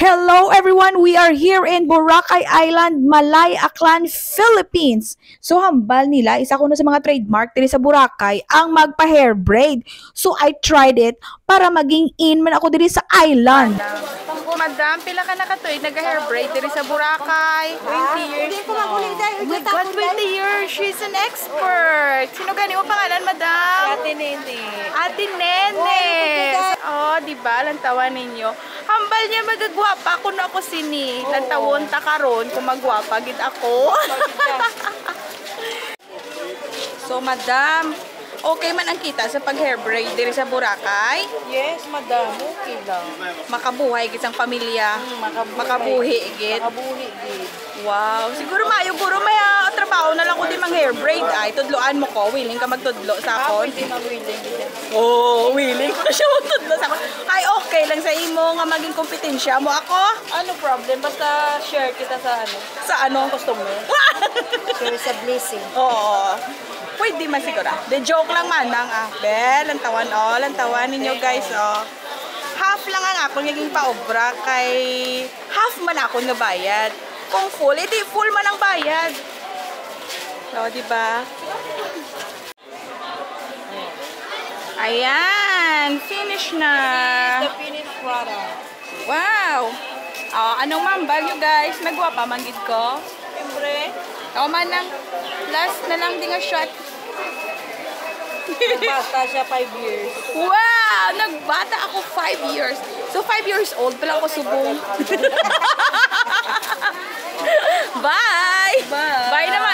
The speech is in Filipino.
Hello everyone! We are here in Boracay Island, Malay, Aklan, Philippines. So hambal nila, isa ko na sa mga trademark diri sa Boracay, ang magpa-hair braid. So I tried it para maging in man ako diri sa island. Madam, pila ka nakatuig nag-hair braid diri sa Boracay? 20 years na. Oh my God, 20 years! She's an expert! Sino gani mo pangalan, madam? Ate Nene. Ate Nene! Oh, di ba? Lantawan ninyo. Hambal niya magagwapa kung ako sini. Lantawon ta karon kung magwapa gid ako. So, madam, okay man ang kita sa pag-hair braid diri sa Boracay? Yes, madam. Okay lang. Makabuhay gid ang pamilya. Makabuhi gid. Makabuhi gid. Wow, siguro mayo puro may trabaho na lang ko din mang hair braid ay tudloan mo ko, willing ka magtudlo sa akon. Pwede mag-willing din. Oh, willing ko siya magtudlo sa akon. Ay okay lang sa imo nga maging kompetensya mo ako. Ano problem? Basta share kita sa ano. Sa ano? Customer. Share sa blessing. Oo. Pwede man siguro. The joke lang man ang Bel, lantawan ninyo guys oh. Half lang ang ako naging paobra kay half man ako nga bayad. Kung full, edi full man ang bayad. So, di ba? Ayan, finish na. The finished product. Wow. Anong mambal nyo guys? Nagwapa manggid ko. Siyempre, Man ng last na lang din nga shot. basta siya 5 years. Wow! Nagbata ako 5 years. So 5 years old pala ako subong. Bye! Bye! Bye naman!